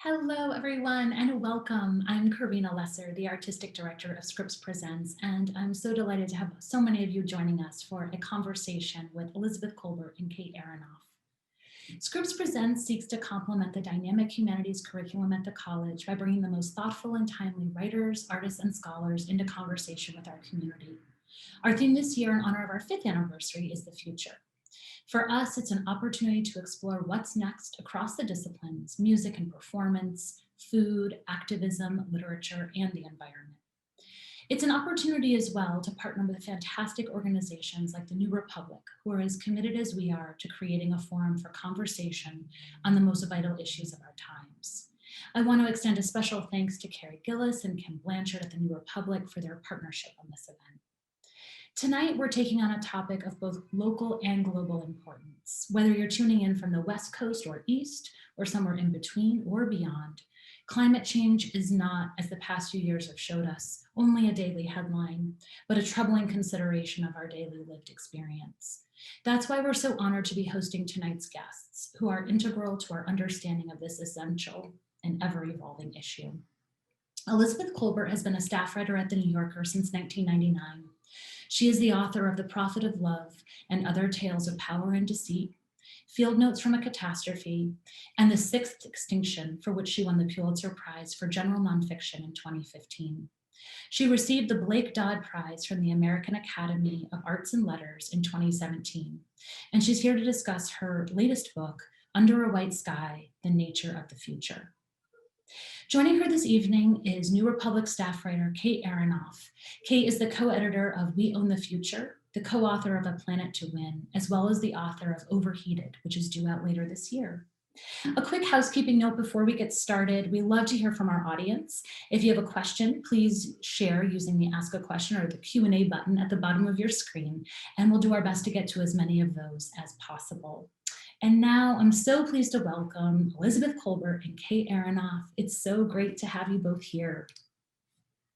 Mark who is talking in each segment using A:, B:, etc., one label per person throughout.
A: Hello, everyone, and welcome. I'm Karina Lesser, the Artistic Director of Scripps Presents, and I'm so delighted to have so many of you joining us for a conversation with Elizabeth Kolbert and Kate Aronoff. Scripps Presents seeks to complement the dynamic humanities curriculum at the college by bringing the most thoughtful and timely writers, artists, and scholars into conversation with our community. Our theme this year, in honor of our 5th anniversary, is the future. For us, it's an opportunity to explore what's next across the disciplines, music and performance, food, activism, literature, and the environment. It's an opportunity as well to partner with fantastic organizations like the New Republic, who are as committed as we are to creating a forum for conversation on the most vital issues of our times. I want to extend a special thanks to Carrie Gillis and Kim Blanchard at the New Republic for their partnership on this event. Tonight, we're taking on a topic of both local and global importance. Whether you're tuning in from the West Coast or East, or somewhere in between or beyond, climate change is not, as the past few years have showed us, only a daily headline, but a troubling consideration of our daily lived experience. That's why we're so honored to be hosting tonight's guests, who are integral to our understanding of this essential and ever-evolving issue. Elizabeth Kolbert has been a staff writer at The New Yorker since 1999. She is the author of The Prophet of Love and Other Tales of Power and Deceit, Field Notes from a Catastrophe, and The Sixth Extinction, for which she won the Pulitzer Prize for General Nonfiction in 2015. She received the Blake Dodd Prize from the American Academy of Arts and Letters in 2017, and she's here to discuss her latest book, Under a White Sky, The Nature of the Future. Joining her this evening is New Republic staff writer Kate Aronoff. Kate is the co-editor of We Own the Future, the co-author of A Planet to Win, as well as the author of Overheated, which is due out later this year. A quick housekeeping note before we get started. We love to hear from our audience. If you have a question, please share using the Ask a Question or the Q&A button at the bottom of your screen, and we'll do our best to get to as many of those as possible. And now I'm so pleased to welcome Elizabeth Kolbert and Kate Aronoff. It's so great to have you both here.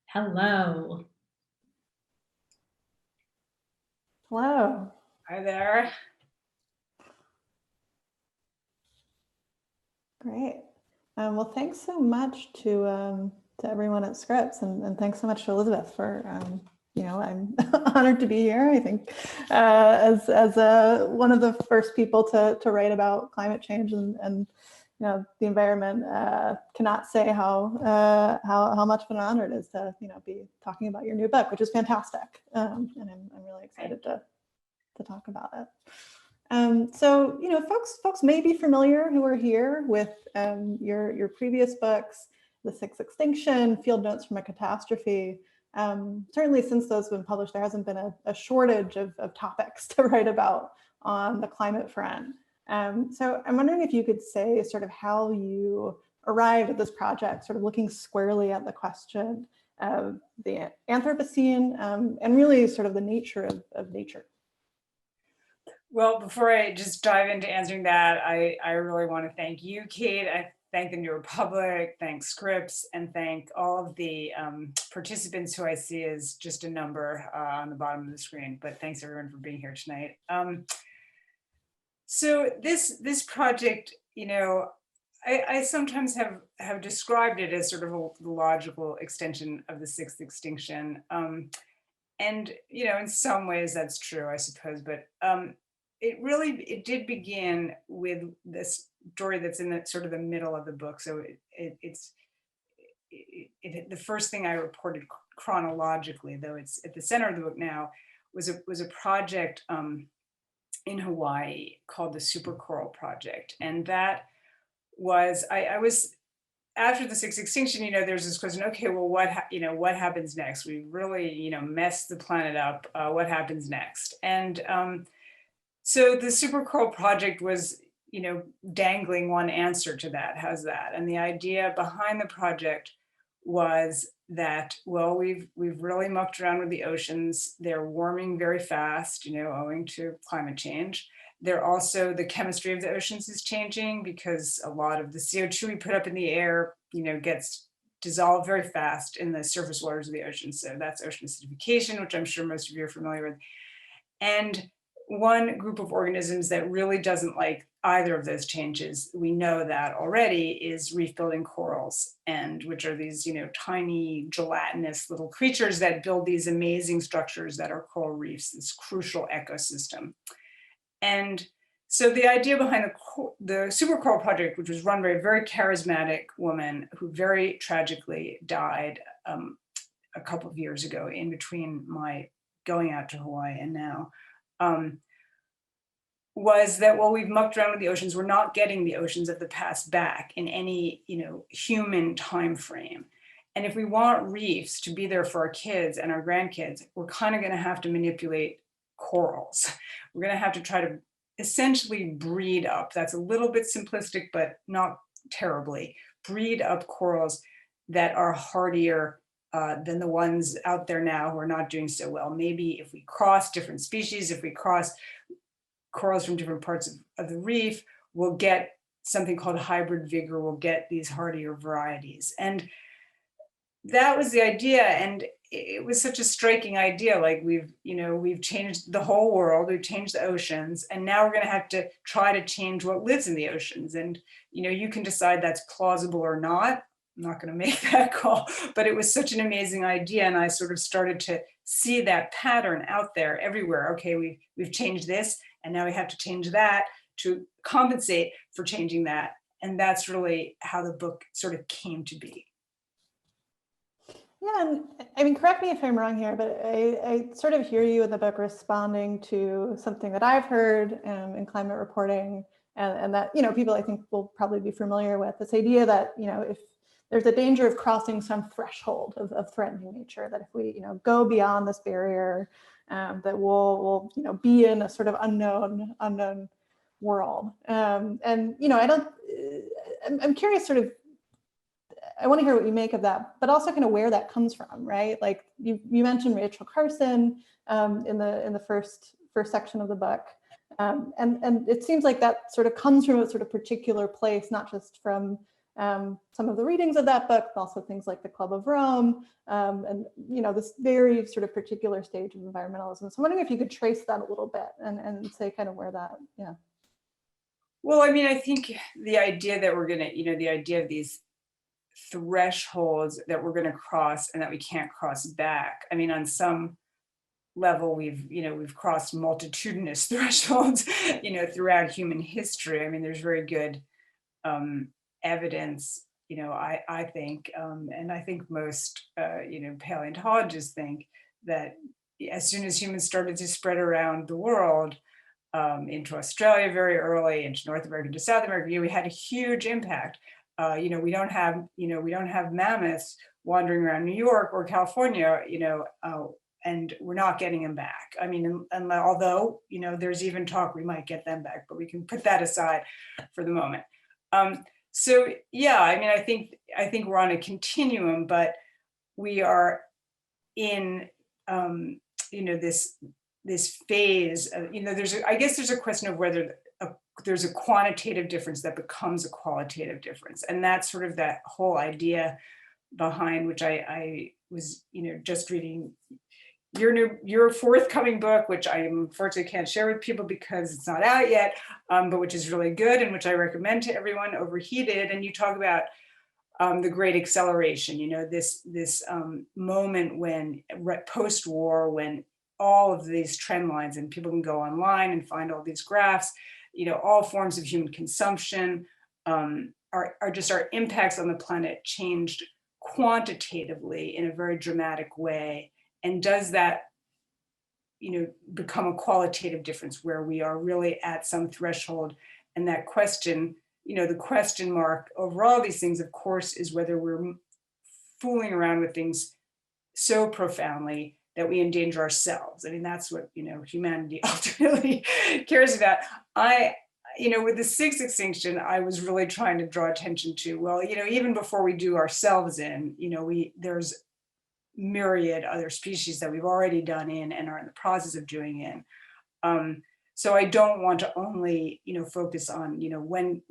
A: Hello.
B: Hello.
C: Hi there.
B: Great. Well, thanks so much to everyone at Scripps, and thanks so much to Elizabeth for I'm honored to be here. I think as one of the first people to write about climate change and the environment, cannot say how much of an honor it is to be talking about your new book, which is fantastic, and I'm really excited to talk about it. So folks may be familiar who are here with your previous books, The Sixth Extinction, Field Notes from a Catastrophe. Certainly since those have been published, there hasn't been a shortage of topics to write about on the climate front. So I'm wondering if you could say sort of how you arrived at this project, sort of looking squarely at the question of the Anthropocene and really sort of the nature of nature.
C: Well, before I just dive into answering that, I really want to thank you, Kate. I thank the New Republic, thank Scripps, and thank all of the participants who I see as just a number on the bottom of the screen. But thanks everyone for being here tonight. So this project, I sometimes have described it as sort of the logical extension of the Sixth Extinction. And in some ways that's true, I suppose, but it did begin with this story that's in the sort of the middle of the book. So it's the first thing I reported chronologically, though it's at the center of the book now, was a project in Hawaii called the Super Coral Project, and that was I was after the Sixth Extinction. There's this question. Okay, well, what happens next? We really messed the planet up. What happens next? And so the Super Coral Project was, dangling one answer to that. How's that? And the idea behind the project was that, well, we've really mucked around with the oceans. They're warming very fast, owing to climate change. They're also, the chemistry of the oceans is changing because a lot of the CO2 we put up in the air, gets dissolved very fast in the surface waters of the ocean. So that's ocean acidification, which I'm sure most of you are familiar with. And one group of organisms that really doesn't like either of those changes, we know that already, is reef building corals, and which are these, tiny gelatinous little creatures that build these amazing structures that are coral reefs, this crucial ecosystem. And so the idea behind the Super Coral Project, which was run by a very charismatic woman who very tragically died a couple of years ago, in between my going out to Hawaii and now, was that, well, we've mucked around with the oceans. We're not getting the oceans of the past back in any, human time frame. And if we want reefs to be there for our kids and our grandkids, we're kind of going to have to manipulate corals. We're going to have to try to essentially breed up. That's a little bit simplistic, but not terribly. Breed up corals that are hardier than the ones out there now who are not doing so well. Maybe if we cross different species, if we cross corals from different parts of the reef, we'll get something called hybrid vigor. We'll get these hardier varieties. And that was the idea. And it was such a striking idea. Like we've changed the whole world, we've changed the oceans, and now we're going to have to try to change what lives in the oceans. And, you can decide that's plausible or not. I'm not going to make that call, but it was such an amazing idea. And I sort of started to see that pattern out there everywhere. Okay, we've changed this, and now we have to change that to compensate for changing that. And that's really how the book sort of came to be.
B: Yeah, and I mean, correct me if I'm wrong here, but I sort of hear you in the book responding to something that I've heard in climate reporting, and that, people I think will probably be familiar with, this idea that, if there's a danger of crossing some threshold of threatening nature, that if we, go beyond this barrier, that we'll be in a sort of unknown world. And, I'm curious sort of, I want to hear what you make of that, but also kind of where that comes from, right? Like you mentioned Rachel Carson in the first section of the book. And it seems like that sort of comes from a sort of particular place, not just from some of the readings of that book, but also things like the Club of Rome, and this very sort of particular stage of environmentalism. So I'm wondering if you could trace that a little bit and say kind of where that, yeah.
C: Well, I mean, I think the idea that we're going to, the idea of these thresholds that we're going to cross and that we can't cross back. I mean, on some level, we've crossed multitudinous thresholds, throughout human history. I mean, there's very good evidence, I think, and I think most, paleontologists think that as soon as humans started to spread around the world, into Australia very early, into North America, into South America, we had a huge impact. We don't have mammoths wandering around New York or California, and we're not getting them back. I mean, and although, there's even talk we might get them back, but we can put that aside for the moment. So yeah, I mean, I think we're on a continuum, but we are in, this phase of, I guess there's a question of whether there's a quantitative difference that becomes a qualitative difference. And that's sort of that whole idea behind which I was, just reading your forthcoming book, which I unfortunately can't share with people because it's not out yet, but which is really good and which I recommend to everyone, Overheated. And you talk about the great acceleration, this moment when post-war, when all of these trend lines, and people can go online and find all these graphs, all forms of human consumption, are just our impacts on the planet changed quantitatively in a very dramatic way. And does that, become a qualitative difference where we are really at some threshold? And that question, the question mark over all these things, of course, is whether we're fooling around with things so profoundly that we endanger ourselves. I mean, that's what, humanity ultimately cares about. With the Sixth Extinction, I was really trying to draw attention to, well, even before we do ourselves in, there's myriad other species that we've already done in and are in the process of doing in. So I don't want to only, focus on, when,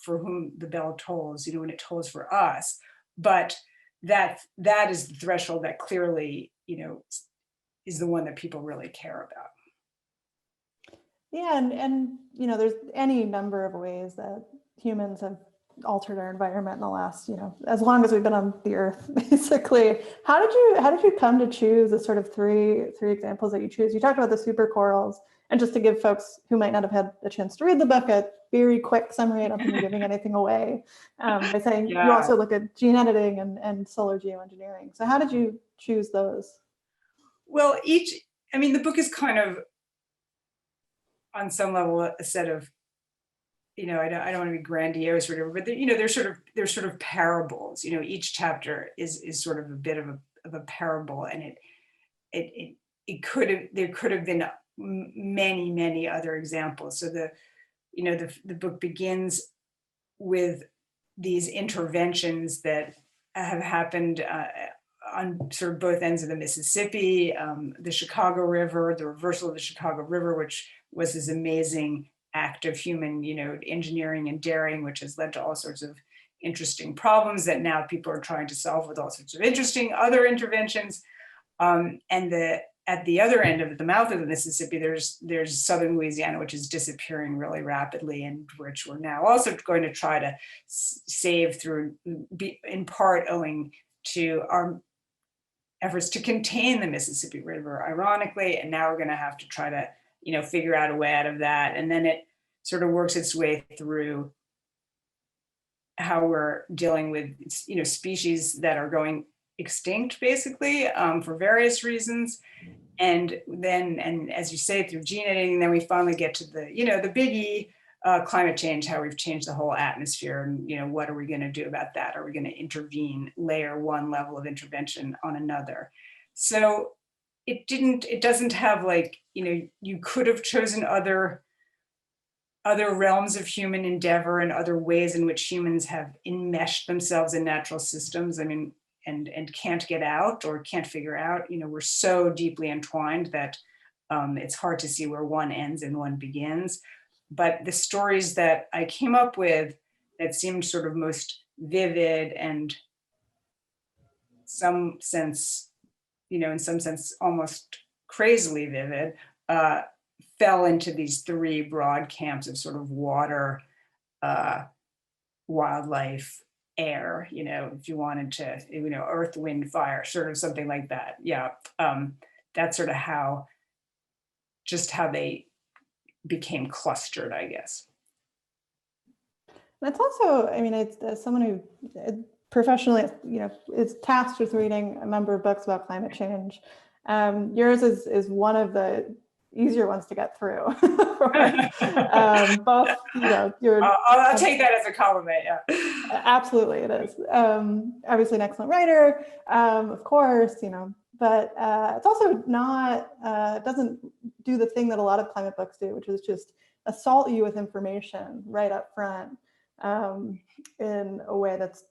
C: for whom the bell tolls, when it tolls for us, but that is the threshold that clearly, is the one that people really care about.
B: Yeah, and you know, there's any number of ways that humans have altered our environment in the last, you know, as long as we've been on the earth, basically. How did you come to choose the sort of three examples that you choose? You talked about the supercorals, and just to give folks who might not have had a chance to read the book a very quick summary, I don't think you're giving anything away, by saying you
C: Yeah.
B: also look at gene editing and solar geoengineering. So how did you choose those?
C: Well, the book is kind of on some level a set of, I don't want to be grandiose or whatever, but they're sort of parables. Each chapter is sort of a bit of a parable, and there could have been many other examples. So the book begins with these interventions that have happened on sort of both ends of the Mississippi, the Chicago River, the reversal of the Chicago River, which was this amazing act of human, engineering and daring, which has led to all sorts of interesting problems that now people are trying to solve with all sorts of interesting other interventions. At the other end of the mouth of the Mississippi, there's southern Louisiana, which is disappearing really rapidly, and which we're now also going to try to save through, in part owing to our efforts to contain the Mississippi River, ironically, and now we're going to have to try to, figure out a way out of that. And then it sort of works its way through how we're dealing with, species that are going extinct, basically, for various reasons. And as you say, through gene editing, then we finally get to the biggie, climate change, how we've changed the whole atmosphere, and what are we going to do about that? Are we going to intervene, layer one level of intervention on another? So it doesn't have, like, you could have chosen other realms of human endeavor and other ways in which humans have enmeshed themselves in natural systems. And can't get out or can't figure out, we're so deeply entwined that it's hard to see where one ends and one begins. But the stories that I came up with that seemed sort of most vivid and in some sense almost crazily vivid, fell into these three broad camps of sort of water, wildlife, air, if you wanted to, earth, wind, fire, sort of something like that. Yeah. That's sort of how they became clustered, I guess.
B: That's also, it's as someone who professionally, is tasked with reading a number of books about climate change. Yours is one of the easier ones to get through. Both,
C: I'll take that as a compliment. Yeah,
B: absolutely, it is. Obviously, an excellent writer, of course, but it's also not. It doesn't do the thing that a lot of climate books do, which is just assault you with information right up front, in a way that's,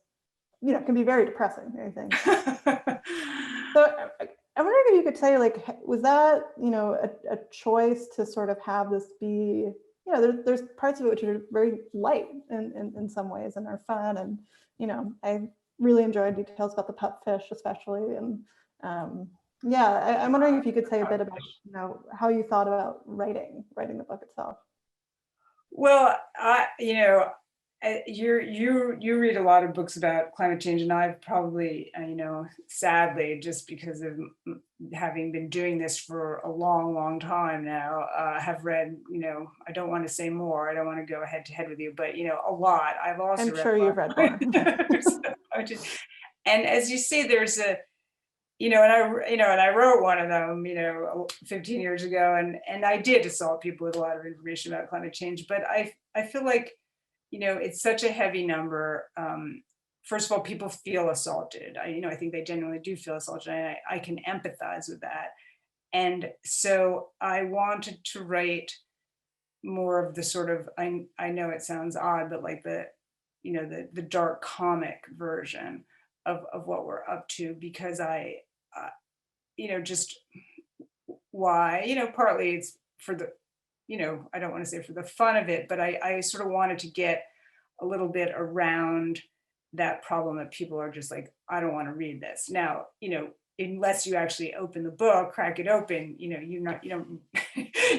B: can be very depressing, I think. So I'm wondering if you could say, like, was that, a choice to sort of have this be, there's parts of it which are very light in some ways and are fun. And, I really enjoyed details about the pupfish, especially. And I'm wondering if you could say a bit about, how you thought about writing the book itself.
C: Well, you read a lot of books about climate change, and I've probably, sadly, just because of having been doing this for a long time now, have read, I don't want to say more, I don't want to go head to head with you, but, a lot. I've also
B: I'm sure you've read more.
C: And as you say, there's a, and I wrote one of them, 15 years ago, and I did assault people with a lot of information about climate change, but I feel like, it's such a heavy number. First of all, people feel assaulted. I think they genuinely do feel assaulted. And I can empathize with that. And so I wanted to write more of the sort of, I know it sounds odd, but like the dark comic version of what we're up to, because just why, partly it's for the, I don't want to say for the fun of it, but I sort of wanted to get a little bit around that problem that people are just like, I don't want to read this. Now, unless you actually open the book, crack it open, you don't you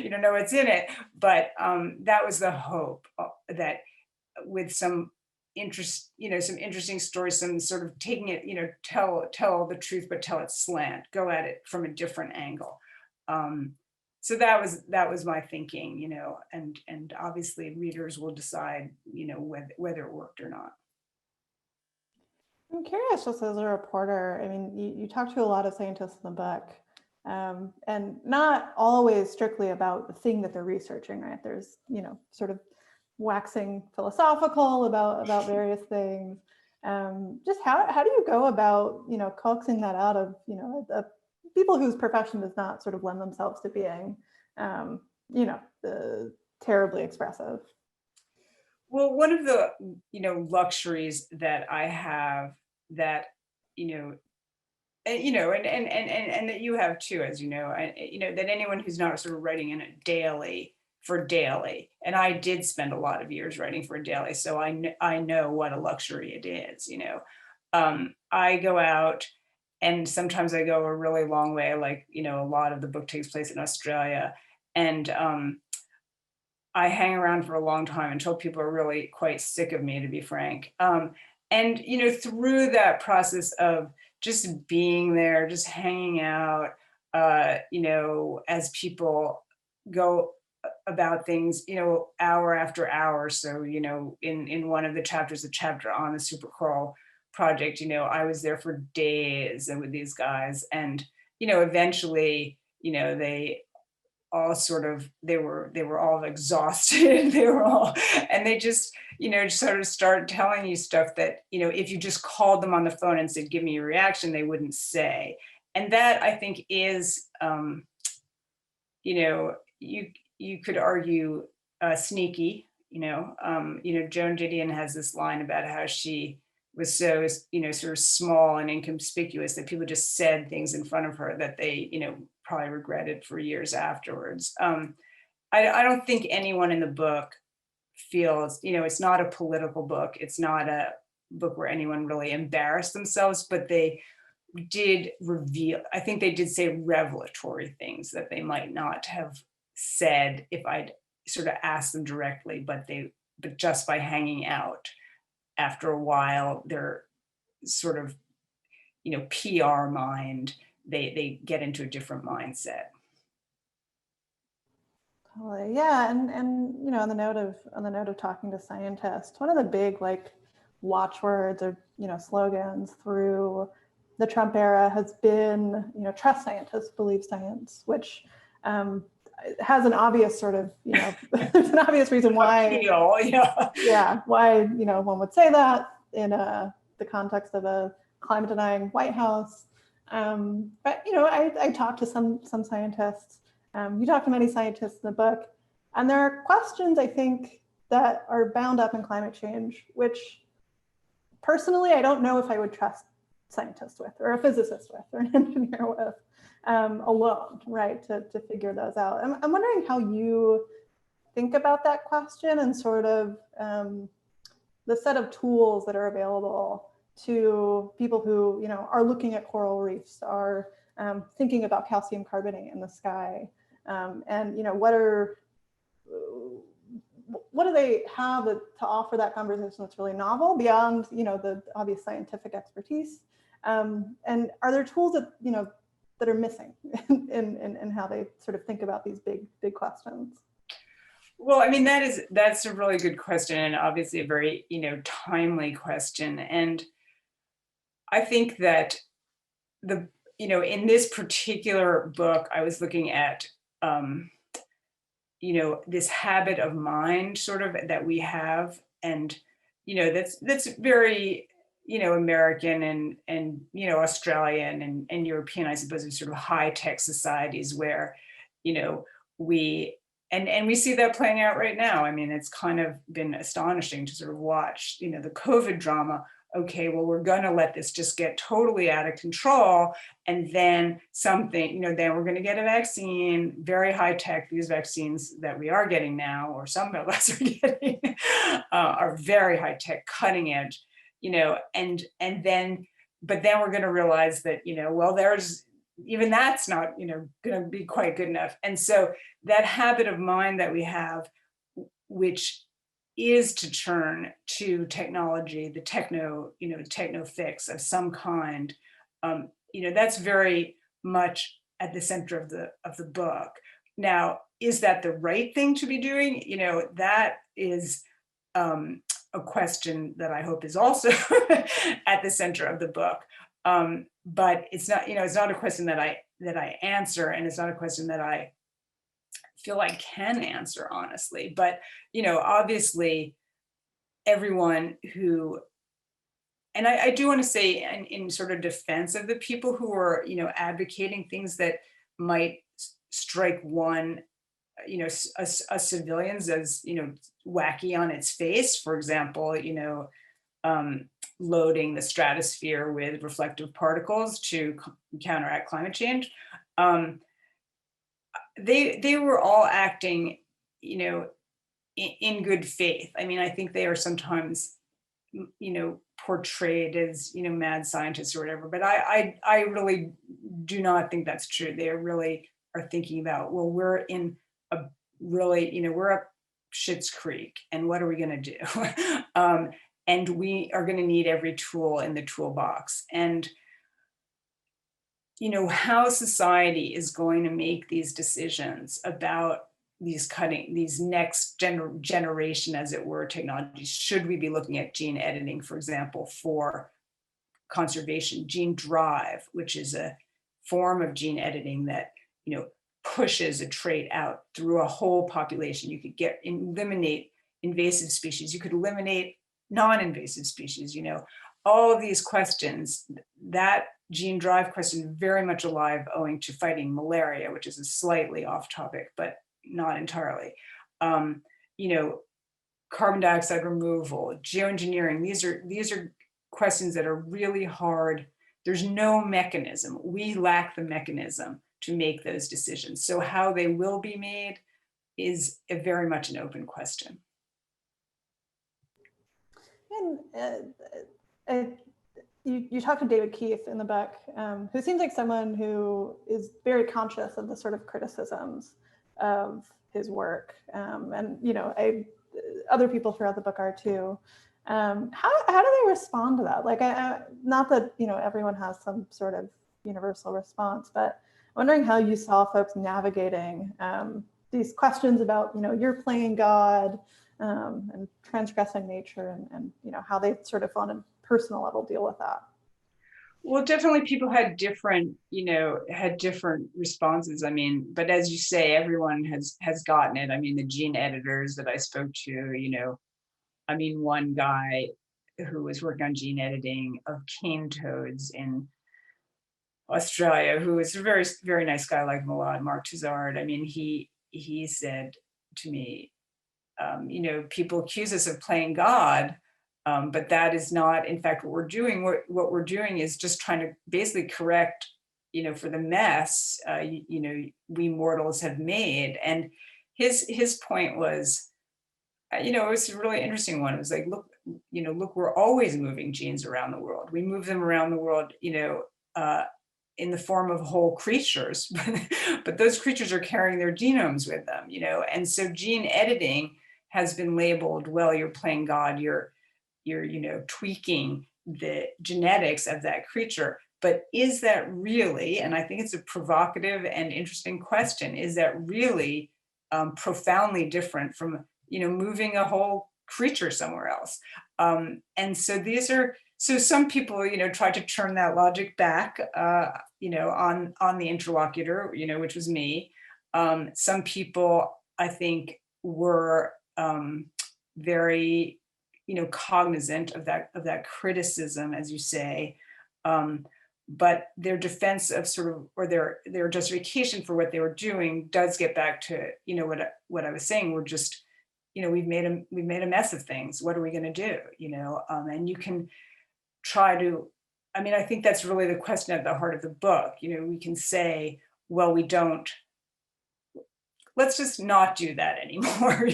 C: don't know what's in it. But that was the hope, that with some interest, some interesting stories, some sort of taking it, tell the truth, but tell it slant, go at it from a different angle. So that was my thinking, and obviously readers will decide, whether it worked or not.
B: I'm curious, just as a reporter, I mean, you talk to a lot of scientists in the book, and not always strictly about the thing that they're researching, right? There's, sort of waxing philosophical about various things. Just how do you go about, coaxing that out of, people whose profession does not sort of lend themselves to being, terribly expressive?
C: Well, one of the, luxuries that I have, that, and that you have too, as that anyone who's not sort of writing in it daily for daily, and I did spend a lot of years writing for daily, so I know what a luxury it is. I go out, and sometimes I go a really long way, like, a lot of the book takes place in Australia, and I hang around for a long time until people are really quite sick of me, to be frank. And through that process of just being there, just hanging out, as people go about things, hour after hour. So, in one of the chapters, a chapter on the supercoral project, I was there for days with these guys, and eventually, they all they were all exhausted. They were all, and they just, sort of start telling you stuff that, if you just called them on the phone and said, give me your reaction, they wouldn't say. And that, I think, is, you could argue sneaky, Joan Didion has this line about how she was so, sort of small and inconspicuous that people just said things in front of her that they, probably regretted for years afterwards. I don't think anyone in the book feels, it's not a political book. It's not a book where anyone really embarrassed themselves, but they did reveal, I think they did say revelatory things that they might not have said if I'd sort of asked them directly, but just by hanging out, after a while, their sort of, PR mind, they get into a different mindset.
B: Totally. Yeah, and on the note of talking to scientists, one of the big watchwords or slogans through the Trump era has been trust scientists, believe science, which has an obvious sort of there's an obvious reason why
C: Appeal,
B: why one would say that in the context of a climate denying White House. But I talked to some scientists. You talk to many scientists in the book, and there are questions, I think, that are bound up in climate change, which personally I don't know if I would trust scientists with, or a physicist with, or an engineer with alone, right, to figure those out. I'm wondering how you think about that question, and sort of the set of tools that are available to people who are looking at coral reefs, are thinking about calcium carbonate in the sky, and what do they have to offer that conversation that's really novel beyond the obvious scientific expertise, and are there tools that that are missing in how they sort of think about these big questions?
C: Well, I mean, that's a really good question, and obviously a very timely question. And I think that in this particular book, I was looking at this habit of mind sort of that we have, and that's very American and Australian and European, I suppose, of sort of high tech societies where we and we see that playing out right now. I mean, it's kind of been astonishing to sort of watch the COVID drama. Okay, well, we're going to let this just get totally out of control, and then something, then we're going to get a vaccine, very high tech. These vaccines that we are getting now, or some of us are getting, are very high tech, cutting edge, and then but then we're going to realize that, well, there's even that's not, going to be quite good enough. And so that habit of mind that we have, which is to turn to technology, the techno fix of some kind, that's very much at the center of the book. Now, is that the right thing to be doing? That is a question that I hope is also at the center of the book. But it's not, it's not a question that I answer, and it's not a question that I feel I can answer honestly. But obviously, everyone who, and I do want to say, in sort of defense of the people who are advocating things that might strike one, us civilians as wacky on its face. For example, loading the stratosphere with reflective particles to counteract climate change. They were all acting, in good faith. I mean, I think they are sometimes, portrayed as, mad scientists or whatever, but I really do not think that's true. They really are thinking about, well, we're in a really, we're up Schitt's Creek, and what are we going to do? And we are going to need every tool in the toolbox. And how society is going to make these decisions about these next generation, as it were, technologies. Should we be looking at gene editing, for example, for conservation? Gene drive, which is a form of gene editing that pushes a trait out through a whole population. You could eliminate invasive species. You could eliminate non-invasive species. All of these questions. That gene drive question very much alive, owing to fighting malaria, which is a slightly off topic, but not entirely. Carbon dioxide removal, geoengineering. These are questions that are really hard. There's no mechanism. We lack the mechanism to make those decisions. So how they will be made is very much an open question.
B: And you talked to David Keith in the book, who seems like someone who is very conscious of the sort of criticisms of his work, and other people throughout the book are too. How do they respond to that? Like, not that everyone has some sort of universal response, but wondering how you saw folks navigating these questions about you're playing God, and transgressing nature, and how they sort of on a personal level deal with that.
C: Well, definitely people had different responses. I mean, but as you say, everyone has gotten it. I mean, the gene editors that I spoke to, I mean, one guy who was working on gene editing of cane toads in Australia, who was a very, very nice guy, like Mark Tizard. I mean, he said to me, people accuse us of playing God, but that is not, in fact, what we're doing. What we're doing is just trying to basically correct, for the mess, we mortals have made. And his point was, it was a really interesting one. It was like, look, we're always moving genes around the world. We move them around the world, in the form of whole creatures, but those creatures are carrying their genomes with them, and so gene editing has been labeled, well, you're playing God, you're tweaking the genetics of that creature. But is that really, and I think it's a provocative and interesting question, is that really profoundly different from, moving a whole creature somewhere else? And so some people, try to turn that logic back, on the interlocutor, which was me. Some people, I think, were very, cognizant of that criticism, as you say, but their defense of or their justification for what they were doing does get back to, what I was saying. We're just, we've made a mess of things. What are we going to do? And you can try to, I mean, I think that's really the question at the heart of the book. We can say, well, let's just not do that anymore.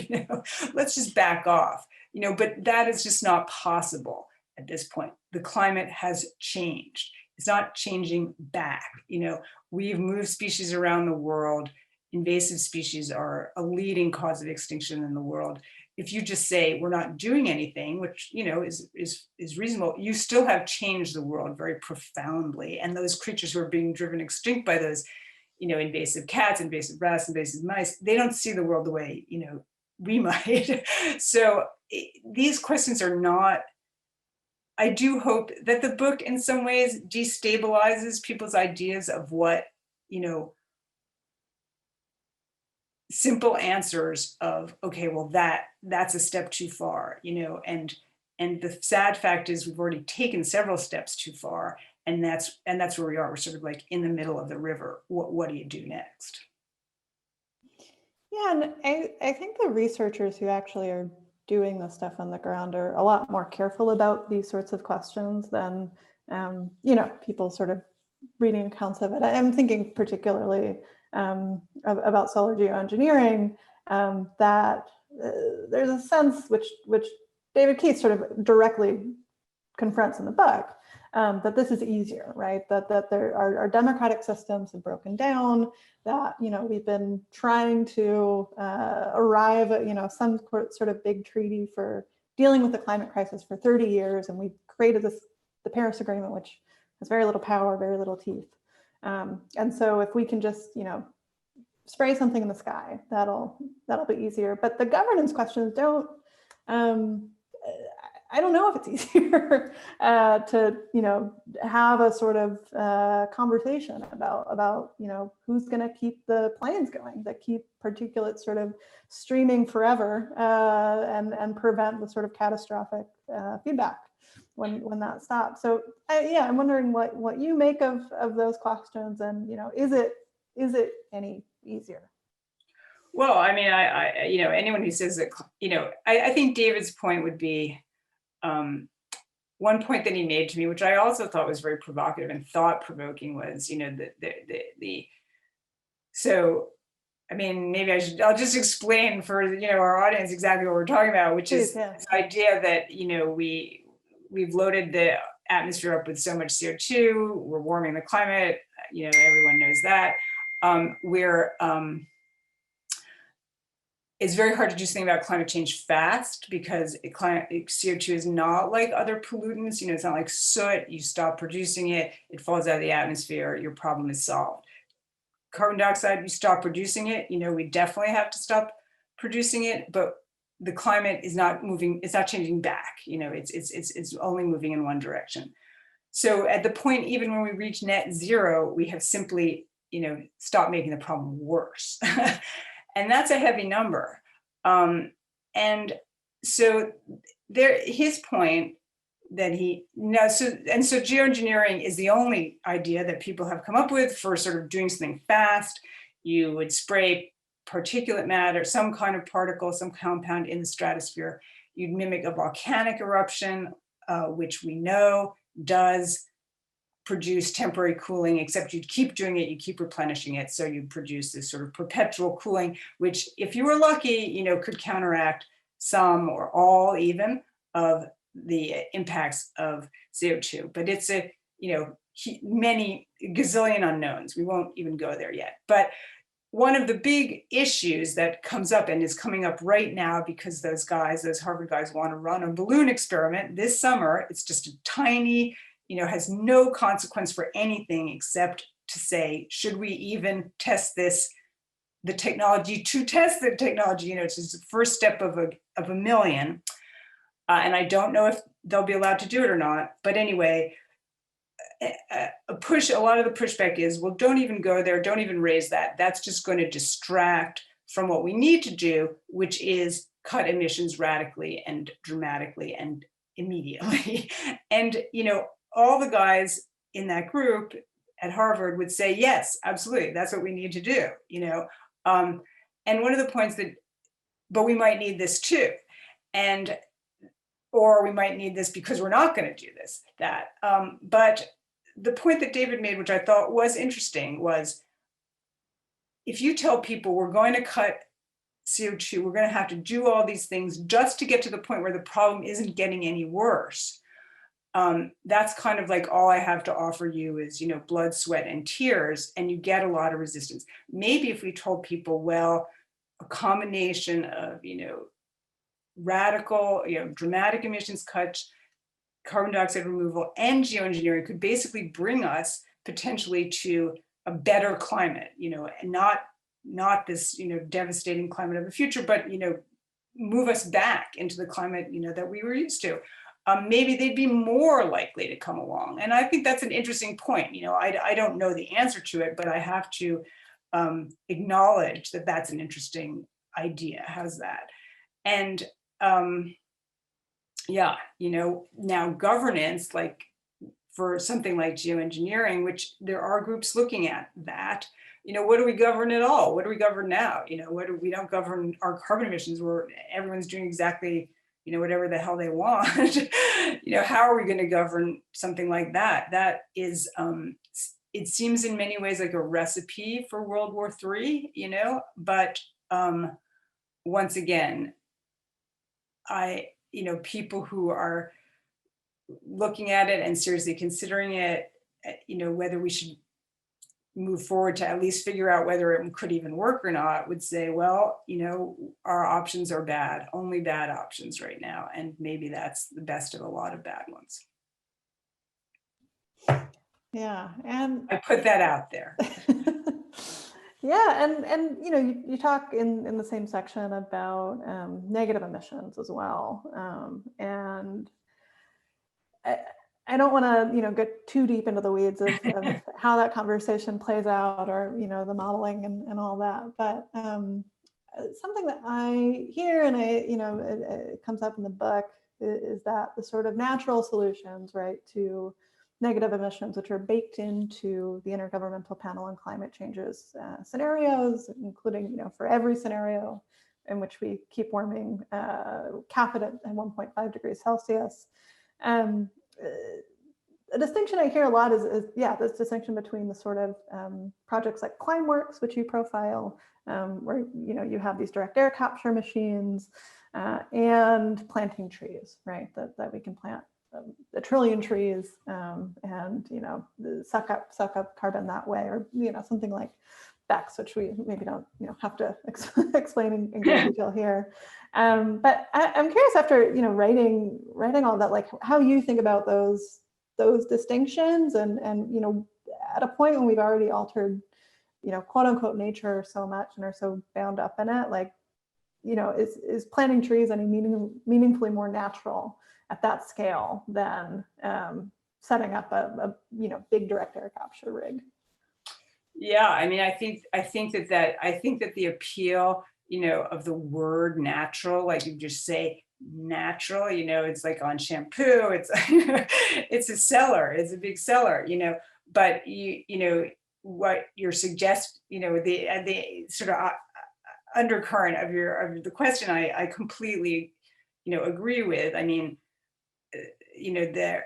C: Let's just back off, but that is just not possible. at this point. The climate has changed. It's not changing back. We've moved species around the world. Invasive species are a leading cause of extinction in the world. If you just say we're not doing anything, which is reasonable, you still have changed the world very profoundly. And those creatures who are being driven extinct by those, invasive cats, invasive rats, invasive mice, they don't see the world the way we might. So these questions are not. I do hope that the book, in some ways, destabilizes people's ideas of what simple answers of, okay, well, that's a step too far, and the sad fact is we've already taken several steps too far, and that's where we are. We're sort of like in the middle of the river. What do you do next?
B: Yeah, and I think the researchers who actually are doing this stuff on the ground are a lot more careful about these sorts of questions than people sort of reading accounts of it. I'm thinking particularly about solar geoengineering, that there's a sense which David Keith sort of directly confronts in the book, that this is easier, right? That there our democratic systems have broken down, that we've been trying to arrive at some sort of big treaty for dealing with the climate crisis for 30 years, and we created the Paris Agreement, which has very little power, very little teeth. And so if we can just, spray something in the sky, that'll be easier. But the governance questions don't, I don't know if it's easier to, have a sort of conversation about, who's going to keep the planes going, that keep particulates sort of streaming forever, and prevent the sort of catastrophic feedback when that stops. So I'm wondering what you make of those questions, and is it any easier?
C: Well, I mean, I anyone who says that, I think David's point would be, one point that he made to me, which I also thought was very provocative and thought-provoking, was, so, I mean, maybe I'll just explain for, our audience exactly what we're talking about, which is this idea that, we've loaded the atmosphere up with so much CO2, we're warming the climate, everyone knows that. It's very hard to do something about climate change fast, because CO2 is not like other pollutants. It's not like soot. You stop producing it, it falls out of the atmosphere, your problem is solved. Carbon dioxide, you stop producing it, we definitely have to stop producing it, but the climate is not moving, it's not changing back. It's only moving in one direction. So at the point, even when we reach net zero, we have simply, stopped making the problem worse. And that's a heavy number. And so his point that so geoengineering is the only idea that people have come up with for sort of doing something fast. You would spray particulate matter, some kind of particle, some compound in the stratosphere. You'd mimic a volcanic eruption, which we know does produce temporary cooling, except you'd keep doing it, you keep replenishing it. So you produce this sort of perpetual cooling, which, if you were lucky, could counteract some or all even of the impacts of CO2. But it's many gazillion unknowns. We won't even go there yet. But one of the big issues that comes up, and is coming up right now, because those Harvard guys want to run a balloon experiment this summer. It's just a tiny, has no consequence for anything except to say, should we even test the technology, it's just the first step of a million. And I don't know if they'll be allowed to do it or not. But anyway, a lot of the pushback is, well, don't even go there, don't even raise that. That's just going to distract from what we need to do, which is cut emissions radically and dramatically and immediately. And, all the guys in that group at Harvard would say, yes, absolutely, that's what we need to do, And one of the points but we might need this too. Or we might need this because we're not going to do that. But the point that David made, which I thought was interesting, was if you tell people we're going to cut CO2, we're going to have to do all these things just to get to the point where the problem isn't getting any worse. that's kind of like all I have to offer you is, blood, sweat, and tears, and you get a lot of resistance. Maybe if we told people, well, a combination of, radical, dramatic emissions cuts, carbon dioxide removal, and geoengineering could basically bring us potentially to a better climate, and not this, devastating climate of the future, but, move us back into the climate, that we were used to. Maybe they'd be more likely to come along. And I think that's an interesting point. I don't know the answer to it, but I have to acknowledge that that's an interesting idea. How's that? And yeah, now governance, like for something like geoengineering, which there are groups looking at that, what do we govern at all? What do we govern now? We don't govern our carbon emissions where everyone's doing exactly, whatever the hell they want. How are we going to govern something like that? That is, it seems in many ways like a recipe for World War III, but once again, people who are looking at it and seriously considering it, whether we should move forward to at least figure out whether it could even work or not, would say, well, our options are bad, only bad options right now. And maybe that's the best of a lot of bad ones.
B: Yeah, and
C: I put that out there.
B: Yeah, and you talk in the same section about negative emissions as well, and I don't want to get too deep into the weeds of how that conversation plays out, or the modeling and all that, but something that I hear, and it comes up in the book, is that the sort of natural solutions, right, to negative emissions, which are baked into the Intergovernmental Panel on Climate Change's scenarios, including, for every scenario in which we keep warming cap it at 1.5 degrees Celsius. A distinction I hear a lot is this distinction between the sort of projects like ClimeWorks, which you profile, where you have these direct air capture machines, and planting trees, right? That we can plant 1 trillion trees and suck up carbon that way, or something like BECCS, which we maybe don't have to explain in great detail here. But I'm curious, after writing all that, like how you think about those distinctions, and at a point when we've already altered quote unquote nature so much and are so bound up in it, like is planting trees any meaningfully more natural at that scale than setting up a big direct air capture rig?
C: Yeah, I mean, I think that the appeal, of the word natural, like you just say natural, it's like on shampoo, it's it's a seller, it's a big seller, but what you're suggesting, the sort of undercurrent of the question, I completely, agree with. I mean, the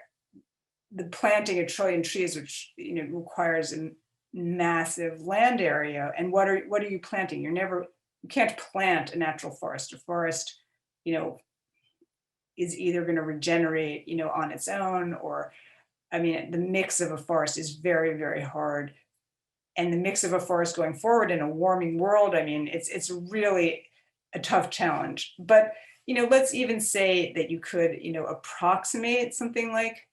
C: planting 1 trillion trees, which requires a massive land area, and what are you planting? You can't plant a natural forest. A forest, is either going to regenerate, on its own, or, I mean, the mix of a forest is very, very hard. And the mix of a forest going forward in a warming world, I mean, it's really a tough challenge. But, let's even say that you could, approximate something like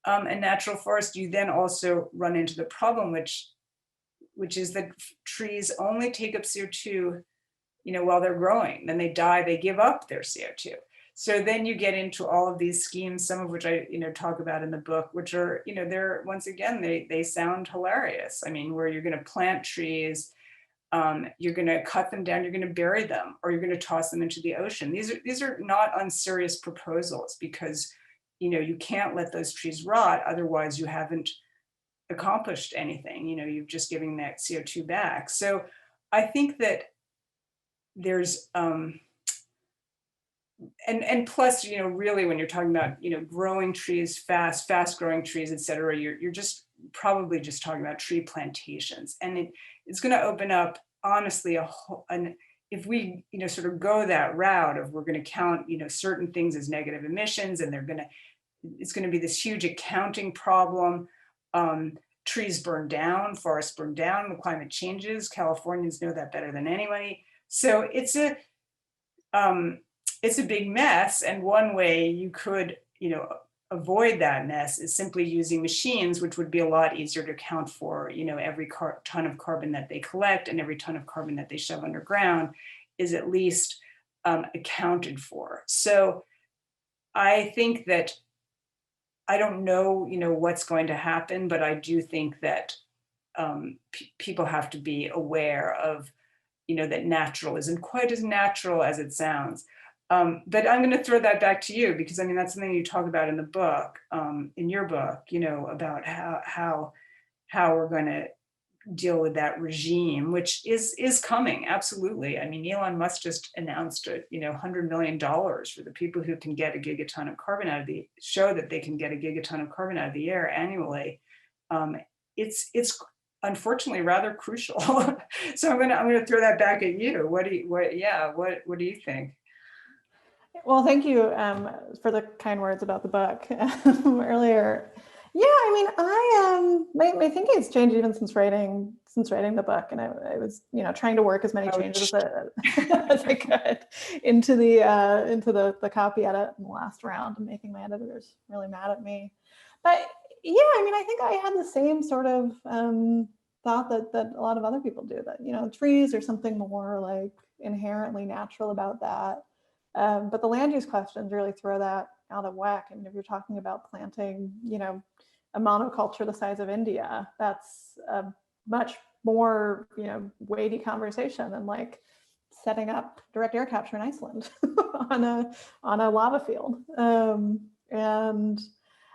C: a natural forest. You then also run into the problem, which is that trees only take up CO2, while they're growing. Then they die, they give up their CO2. So then you get into all of these schemes, some of which I, talk about in the book, which are, they're, once again, they sound hilarious. I mean, where you're going to plant trees, you're going to cut them down, you're going to bury them, or you're going to toss them into the ocean. These are not unserious proposals, because, you can't let those trees rot. Otherwise, you haven't accomplished anything. You're just giving that CO2 back. So I think that there's, and plus, really, when you're talking about, growing trees fast growing trees, et cetera, you're just probably just talking about tree plantations. And it's going to open up, honestly, if we, sort of go that route of, we're going to count, certain things as negative emissions, and they're going to, it's going to be this huge accounting problem. Trees burn down, forests burn down when climate changes. Californians know that better than anybody. So it's a big mess. And one way you could, avoid that mess is simply using machines, which would be a lot easier to account for, every ton of carbon that they collect and every ton of carbon that they shove underground is at least accounted for. So I think that I don't know, what's going to happen, but I do think that people have to be aware of, that natural isn't quite as natural as it sounds. But I'm going to throw that back to you because that's something you talk about in the book, in your book, about how we're going to deal with that regime, which is coming. Absolutely. Elon Musk just announced $100 million for the people who can get a gigaton of carbon out of show that they can get a gigaton of carbon out of the air annually. It's unfortunately rather crucial. So I'm gonna throw that back at you. What do you think?
B: Well, thank you for the kind words about the book earlier. Yeah, my thinking has changed even since writing the book, and I was trying to work as many changes as I could into the copy edit in the last round, and making my editors really mad at me. But yeah, I think I had the same sort of thought that a lot of other people do, that trees are something more like inherently natural about that. But the land use questions really throw that out of whack. If you're talking about planting, a monoculture the size of India, that's a much more, weighty conversation than like setting up direct air capture in Iceland on a lava field. And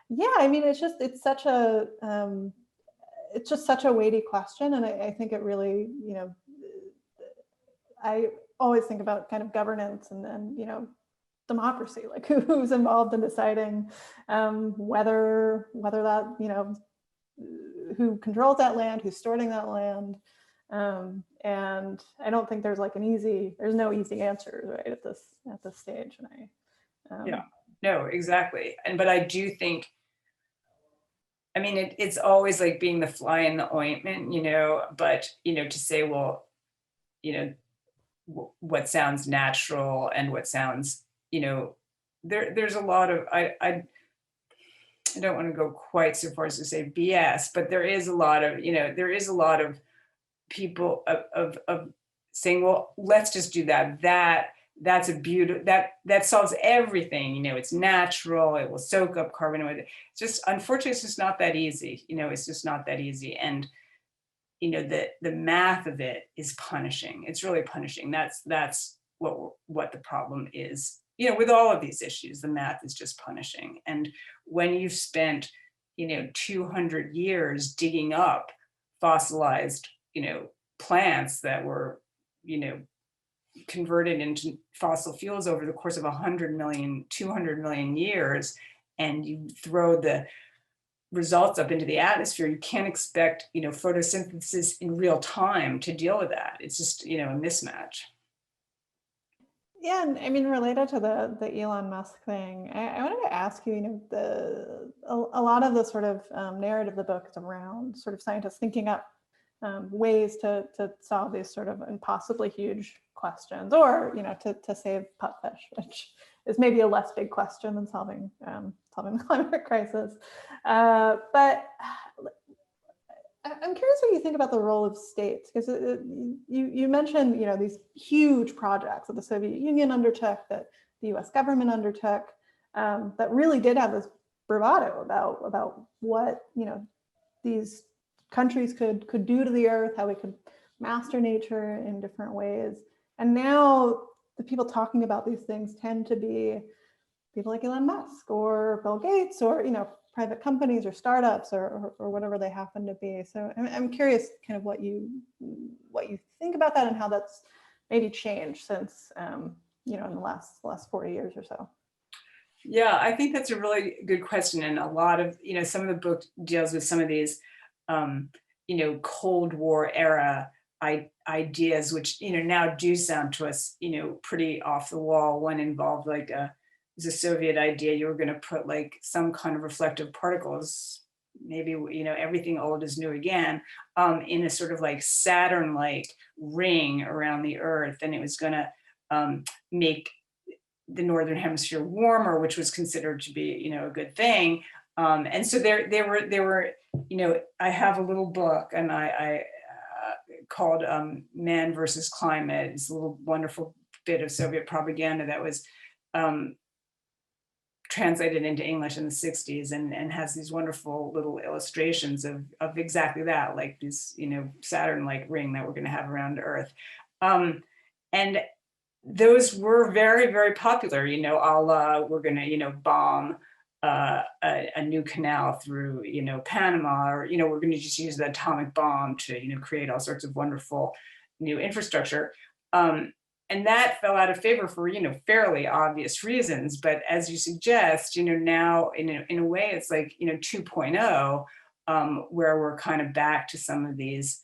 B: yeah, it's just such a weighty question, and I think it really, I always think about kind of governance and democracy, like who's involved in deciding whether that, who controls that land, who's storing that land. And I don't think there's there's no easy answers right at this stage. And
C: yeah, no, exactly. But I do think, it's always like being the fly in the ointment, but, to say, well, what sounds natural and what sounds, there's a lot of, I don't want to go quite so far as to say BS, but there is a lot of people of saying, well, let's just do that. That's a beautiful, that solves everything. It's natural, it will soak up carbon. It's just, unfortunately, it's just not that easy. It's just not that easy. And the math of it is punishing. It's really punishing. That's what the problem is. With all of these issues, the math is just punishing. And when you've spent 200 years digging up fossilized plants that were converted into fossil fuels over the course of 100 million, 200 million years, and you throw the results up into the atmosphere, you can't expect photosynthesis in real time to deal with that. It's just a mismatch.
B: Yeah, and related to the Elon Musk thing, I wanted to ask you, a lot of the sort of narrative of the book is around sort of scientists thinking up ways to solve these sort of impossibly huge questions, or to save pupfish, which is maybe a less big question than solving the climate crisis. But I'm curious what you think about the role of states, because you mentioned these huge projects that the Soviet Union undertook, that the U.S. government undertook, that really did have this bravado about what these countries could do to the earth, how we could master nature in different ways. And now the people talking about these things tend to be people like Elon Musk or Bill Gates, or private companies or startups or whatever they happen to be. So I'm curious kind of what you think about that, and how that's maybe changed since in the last 40 years or so.
C: Yeah, I think that's a really good question. And a lot of, some of the book deals with some of these, Cold War era ideas, which, now do sound to us, pretty off the wall. One involved like a was a Soviet idea, you were going to put like some kind of reflective particles, maybe, everything old is new again, in a sort of like Saturn-like ring around the Earth. And it was going to make the Northern Hemisphere warmer, which was considered to be, a good thing. And so there were, I have a little book, and I called Man versus Climate. It's a little wonderful bit of Soviet propaganda that was translated into English in the 60s, and has these wonderful little illustrations of exactly that, like this, Saturn-like ring that we're going to have around Earth. And those were very, very popular, a la, we're going to, bomb a new canal through, Panama, or, we're going to just use the atomic bomb to, create all sorts of wonderful new infrastructure. And that fell out of favor for, fairly obvious reasons. But as you suggest, now in a way, it's like, 2.0, where we're kind of back to some of these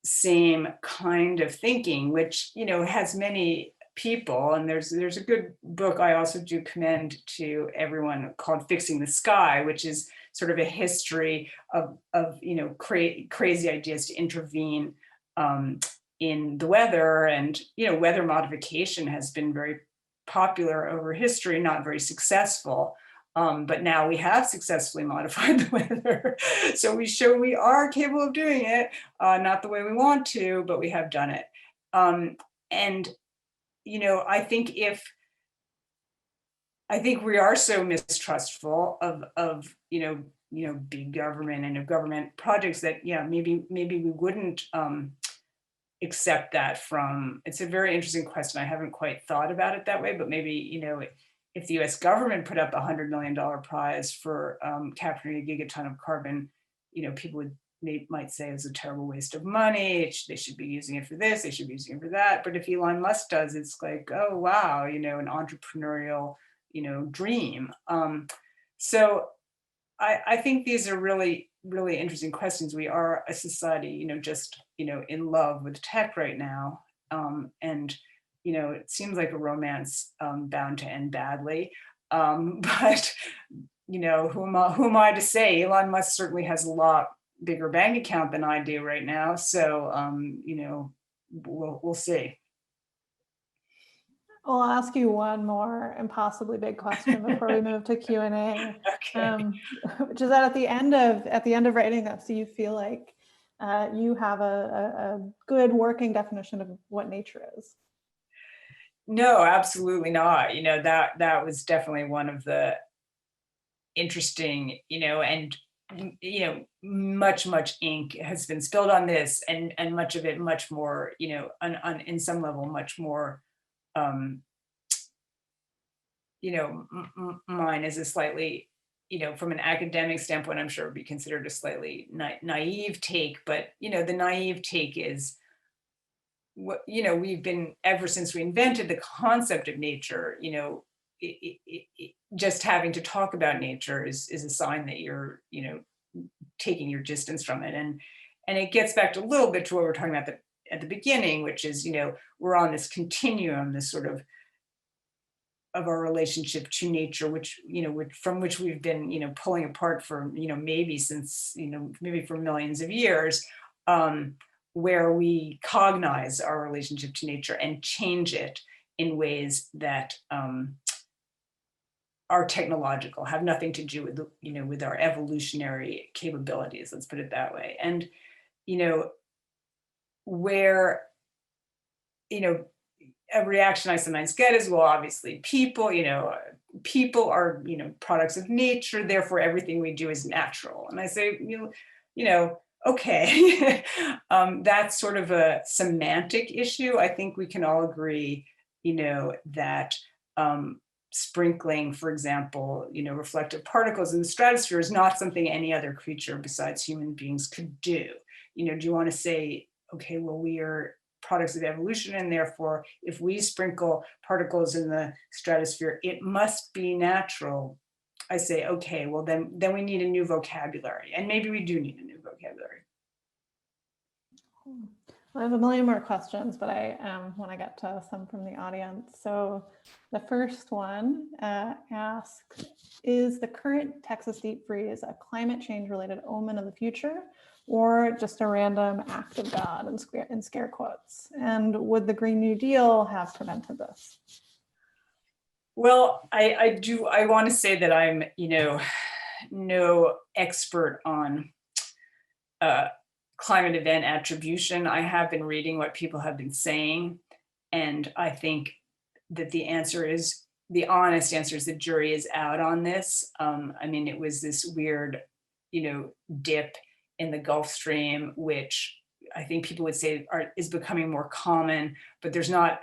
C: same kind of thinking, which, has many people. And there's a good book I also do commend to everyone called Fixing the Sky, which is sort of a history of crazy ideas to intervene in the weather. And, weather modification has been very popular over history, not very successful. But now we have successfully modified the weather. So we show we are capable of doing it, not the way we want to, but we have done it. And, I think we are so mistrustful of big government and of government projects that, maybe we wouldn't accept that from. It's a very interesting question. I haven't quite thought about it that way, but maybe, if the US government put up $100 million prize for capturing a gigaton of carbon, people might say it's a terrible waste of money. They should be using it for this, they should be using it for that. But if Elon Musk does, it's like, oh, wow, an entrepreneurial, dream. So I think these are really, really interesting questions. We are a society, just, in love with tech right now. And it seems like a romance bound to end badly. But, who am I to say? Elon Musk certainly has a lot bigger bank account than I do right now. So, we'll see.
B: Well, I'll ask you one more impossibly big question before we move to Q&A,
C: Okay.
B: which is that at the end of writing this, do you feel like you have a good working definition of what nature is?
C: No, absolutely not. That was definitely one of the interesting, and much ink has been spilled on this, and much of it much more, in some level much more mine is a slightly, from an academic standpoint, I'm sure it would be considered a slightly naive take, but the naive take is what we've been, ever since we invented the concept of nature, just having to talk about nature is a sign that you're taking your distance from it. And it gets back to a little bit to what we were talking about at the beginning, which is, we're on this continuum, this sort of our relationship to nature, which, from which we've been, pulling apart for, maybe since, maybe for millions of years, where we cognize our relationship to nature and change it in ways that are technological, have nothing to do with, with our evolutionary capabilities, let's put it that way. And, where, a reaction I sometimes get is, well, obviously people are, products of nature, therefore everything we do is natural. And I say, okay, that's sort of a semantic issue. I think we can all agree, that sprinkling, for example, reflective particles in the stratosphere is not something any other creature besides human beings could do. Do you want to say, okay, well, we are products of evolution, and therefore, if we sprinkle particles in the stratosphere, it must be natural. I say, okay, well, then we need a new vocabulary, and maybe we do need a new vocabulary.
B: I have a million more questions, but I want to get to some from the audience. So the first one asks, is the current Texas deep freeze a climate change related omen of the future, or just a random act of God in scare quotes? And would the Green New Deal have prevented this?
C: Well, I want to say that I'm, no expert on climate event attribution. I have been reading what people have been saying, and I think that the honest answer is the jury is out on this. I mean, it was this weird, dip in the Gulf Stream, which I think people would say is becoming more common, but there's not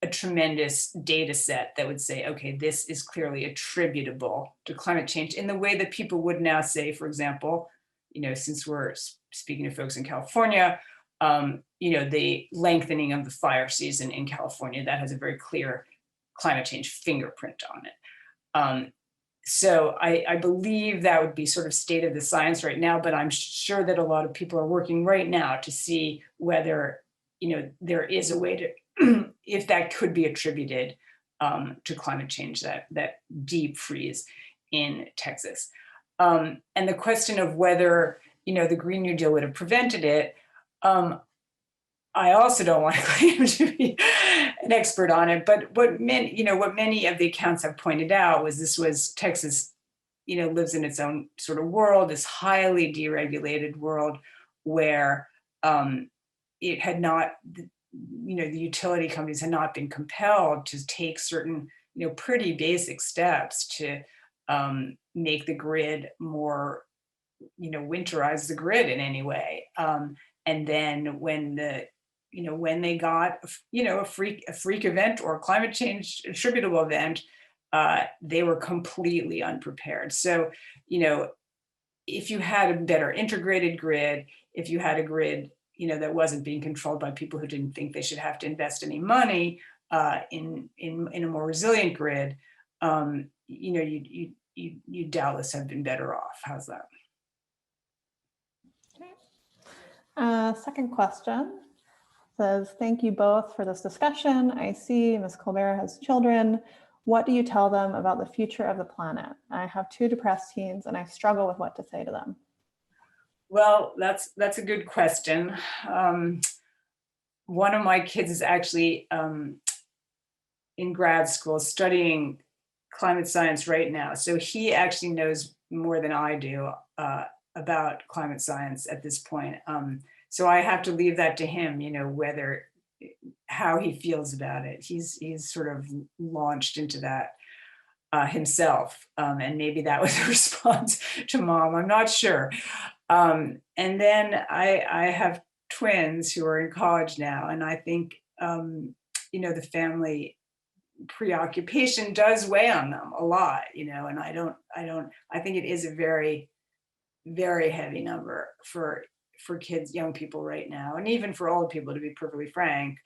C: a tremendous data set that would say, okay, this is clearly attributable to climate change in the way that people would now say, for example, since we're speaking to folks in California, the lengthening of the fire season in California, that has a very clear climate change fingerprint on it. So I believe that would be sort of state of the science right now, but I'm sure that a lot of people are working right now to see whether, there is a way to, if that could be attributed to climate change, that deep freeze in Texas. And the question of whether, the Green New Deal would have prevented it, I also don't want to claim to be an expert on it, but what many of the accounts have pointed out was Texas, lives in its own sort of world, this highly deregulated world where it had not, the utility companies had not been compelled to take certain, pretty basic steps to make the grid more, winterize the grid in any way. And then when they got, a freak event or a climate change attributable event, they were completely unprepared. So, if you had a better integrated grid, if you had a grid, that wasn't being controlled by people who didn't think they should have to invest any money in a more resilient grid, you doubtless have been better off. How's that?
B: Second question says, thank you both for this discussion. I see Ms. Kolbert has children. What do you tell them about the future of the planet? I have 2 depressed teens and I struggle with what to say to them.
C: Well, that's a good question. One of my kids is actually in grad school studying climate science right now. So he actually knows more than I do about climate science at this point. So I have to leave that to him, how he feels about it. He's sort of launched into that himself. And maybe that was a response to mom, I'm not sure. And then I have twins who are in college now. And I think, the family preoccupation does weigh on them a lot, and I think it is a very, very heavy number for kids, young people right now, and even for old people, to be perfectly frank,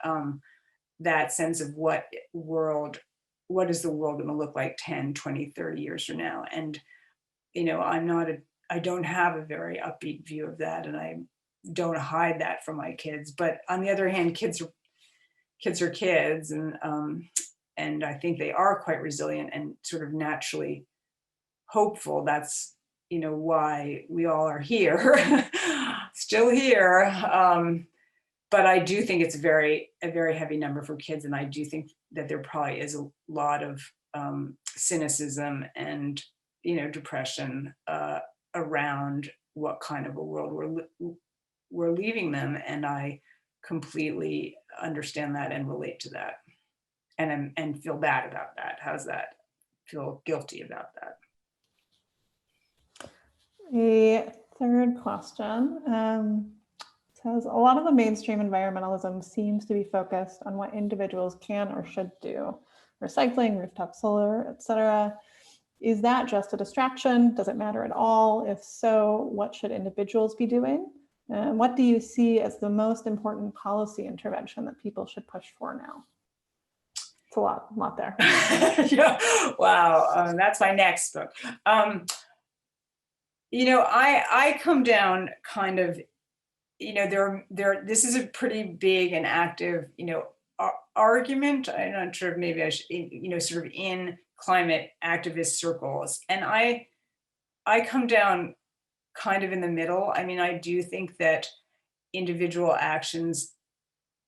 C: that sense of what is the world going to look like 10, 20, 30 years from now. And, I don't have a very upbeat view of that, and I don't hide that from my kids. But on the other hand, kids are kids, and I think they are quite resilient and sort of naturally hopeful. That's, why we all are here, still here. But I do think it's a very heavy number for kids. And I do think that there probably is a lot of cynicism and, depression around what kind of a world we're leaving them. And I completely understand that and relate to that. And feel bad about that. How's that? Feel guilty about that.
B: The third question says, a lot of the mainstream environmentalism seems to be focused on what individuals can or should do. Recycling, rooftop solar, etc. Is that just a distraction? Does it matter at all? If so, what should individuals be doing? And what do you see as the most important policy intervention that people should push for now? It's a lot there.
C: Yeah. Wow. That's my next book. I come down kind of this is a pretty big and active, argument. I'm not sure if maybe I should, sort of in climate activist circles. And I come down kind of in the middle. I mean, I do think that individual actions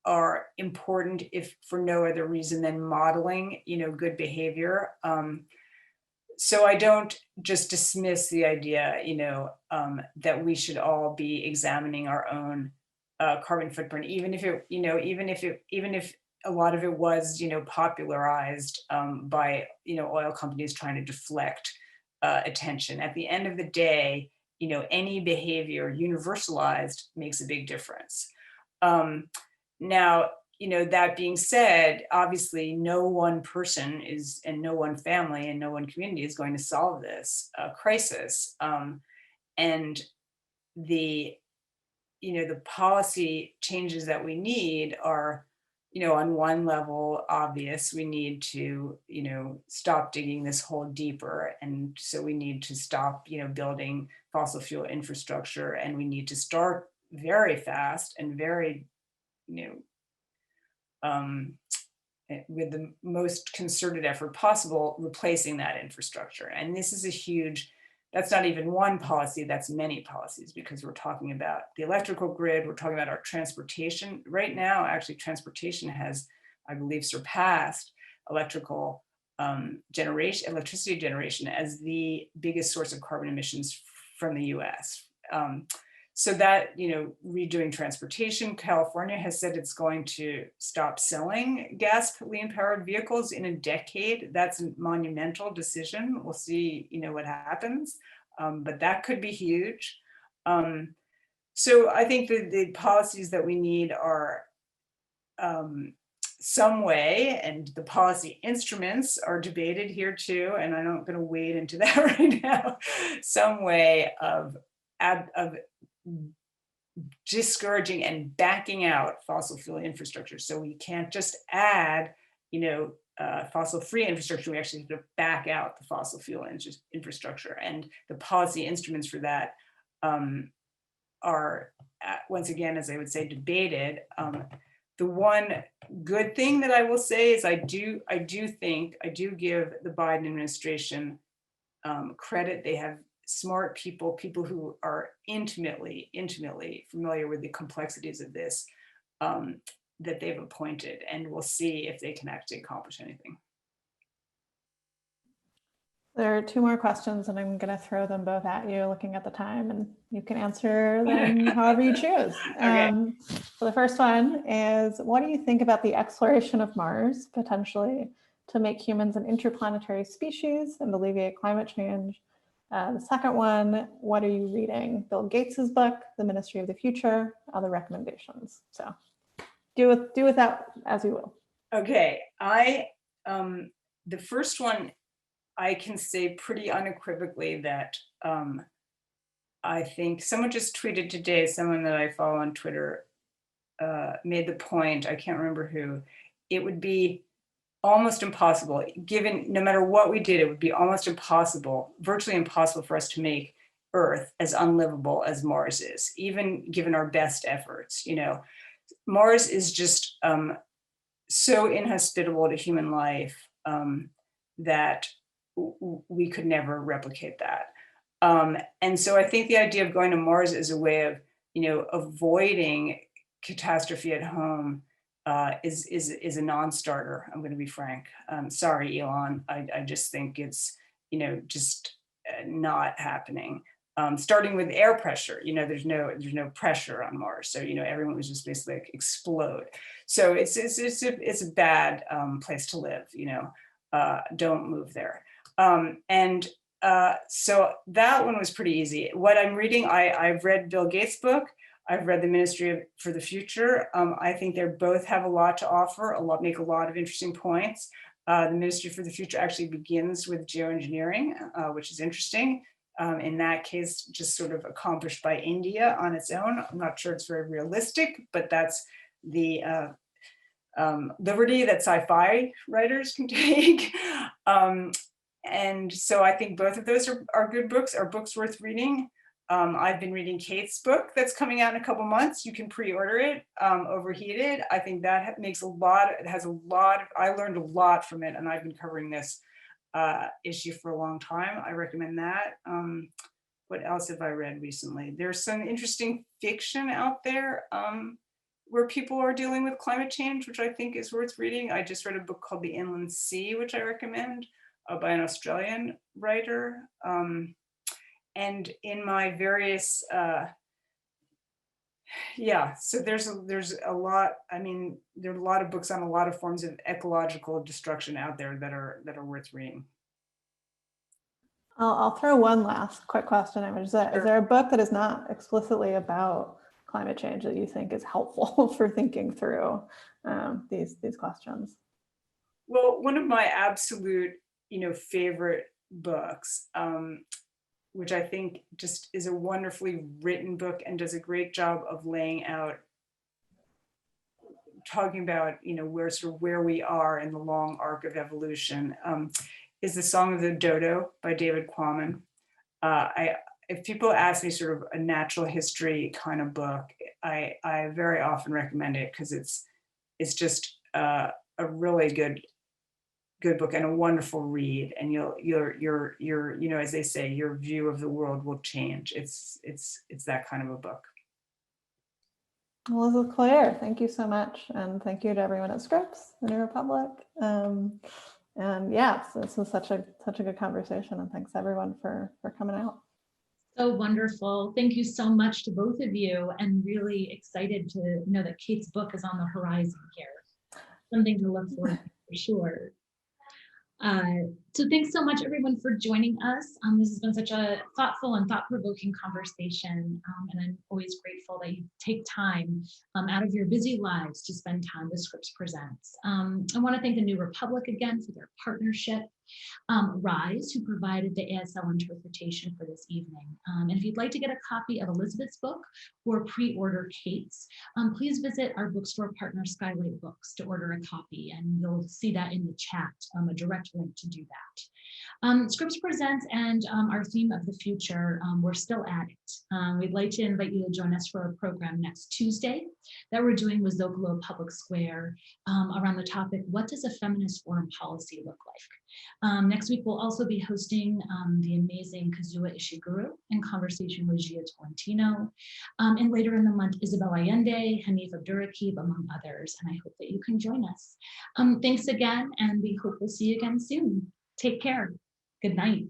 C: are important, if for no other reason than modeling, good behavior. So I don't just dismiss the idea, that we should all be examining our own carbon footprint, even if a lot of it was, popularized by, oil companies trying to deflect attention. At the end of the day, any behavior universalized makes a big difference. Now, that being said, obviously no one person is, and no one family and no one community is going to solve this crisis. And the policy changes that we need are, on one level, obvious. We need to, stop digging this hole deeper. And so we need to stop, building fossil fuel infrastructure, and we need to start very fast and very, with the most concerted effort possible, replacing that infrastructure. And this is a huge, that's not even one policy, that's many policies, because we're talking about the electrical grid, we're talking about our transportation. Right now, actually, transportation has, I believe, surpassed electricity generation as the biggest source of carbon emissions from the US. So that, redoing transportation, California has said it's going to stop selling gasoline powered vehicles in a decade. That's a monumental decision. We'll see, what happens, but that could be huge. So I think that the policies that we need are some way, and the policy instruments are debated here too, and I'm not going to wade into that right now, some way of discouraging and backing out fossil fuel infrastructure. So we can't just add, fossil free infrastructure. We actually have to back out the fossil fuel infrastructure, and the policy instruments for that are, once again, as I would say, debated. The one good thing that I will say is I do give the Biden administration credit. They have smart people who are intimately familiar with the complexities of this, that they've appointed, and we'll see if they can actually accomplish anything.
B: There are two more questions, and I'm going to throw them both at you, looking at the time, and you can answer them however you choose.
C: Okay.
B: So the first one is, what do you think about the exploration of Mars, potentially to make humans an interplanetary species and alleviate climate change? The second one, what are you reading? Bill Gates's book, The Ministry of the Future, other recommendations. So do with that as you will.
C: Okay, the first one, I can say pretty unequivocally that I think someone just tweeted today, someone that I follow on Twitter made the point, I can't remember who, it would be almost impossible, given no matter what we did, it would be almost impossible, virtually impossible for us to make Earth as unlivable as Mars is, even given our best efforts. Mars is just so inhospitable to human life that we could never replicate that. And so I think the idea of going to Mars is a way of, avoiding catastrophe at home is a non-starter. I'm going to be frank. Sorry, Elon. I just think it's, just not happening. Starting with air pressure, there's no pressure on Mars, so everyone was just basically like explode. So it's a bad place to live. Don't move there. So that one was pretty easy. What I'm reading, I've read Bill Gates' book. I've read The Ministry for the Future. I think they both have a lot to offer, make a lot of interesting points. The Ministry for the Future actually begins with geoengineering, which is interesting. In that case, just sort of accomplished by India on its own. I'm not sure it's very realistic, but that's the liberty that sci-fi writers can take. And so I think both of those are good books, are books worth reading. I've been reading Kate's book that's coming out in a couple months. You can pre-order it, Overheated. I think that makes a lot, it has a lot, I learned a lot from it, and I've been covering this issue for a long time. I recommend that. What else have I read recently? There's some interesting fiction out there where people are dealing with climate change, which I think is worth reading. I just read a book called The Inland Sea, which I recommend, by an Australian writer. And in my various, so there's a lot, I mean, there are a lot of books on a lot of forms of ecological destruction out there that are worth reading.
B: I'll throw one last quick question in, which is that,
C: Sure.
B: is there a book that is not explicitly about climate change that you think is helpful for thinking through these questions?
C: Well, one of my absolute, favorite books, which I think just is a wonderfully written book and does a great job of laying out, talking about, where we are in the long arc of evolution, is The Song of the Dodo by David Quammen. If people ask me sort of a natural history kind of book, I very often recommend it because it's just a really good book and a wonderful read, and your as they say, your view of the world will change. It's that kind of a book.
B: Elizabeth Clare, thank you so much, and thank you to everyone at Scripps, the New Republic. And yeah, so this was such a good conversation, and thanks everyone for coming out.
A: So wonderful. Thank you so much to both of you, and really excited to know that Kate's book is on the horizon here. Something to look forward to for sure. So thanks so much everyone for joining us. This has been such a thoughtful and thought-provoking conversation, and I'm always grateful that you take time out of your busy lives to spend time with Scripps Presents. I want to thank the New Republic again for their partnership, Rise, who provided the ASL interpretation for this evening. And if you'd like to get a copy of Elizabeth's book or pre-order Kate's, please visit our bookstore partner Skylight Books to order a copy, and you'll see that in the chat, a direct link to do that. Scripps Presents and our theme of the future, we're still at it. We'd like to invite you to join us for a program next Tuesday that we're doing with Zocalo Public Square around the topic, what does a feminist foreign policy look like? Next week, we'll also be hosting the amazing Kazuo Ishiguro in conversation with Gia Tolentino. And later in the month, Isabel Allende, Hanif Abdurraqib, among others. And I hope that you can join us. Thanks again, and we hope we'll see you again soon. Take care. Good night.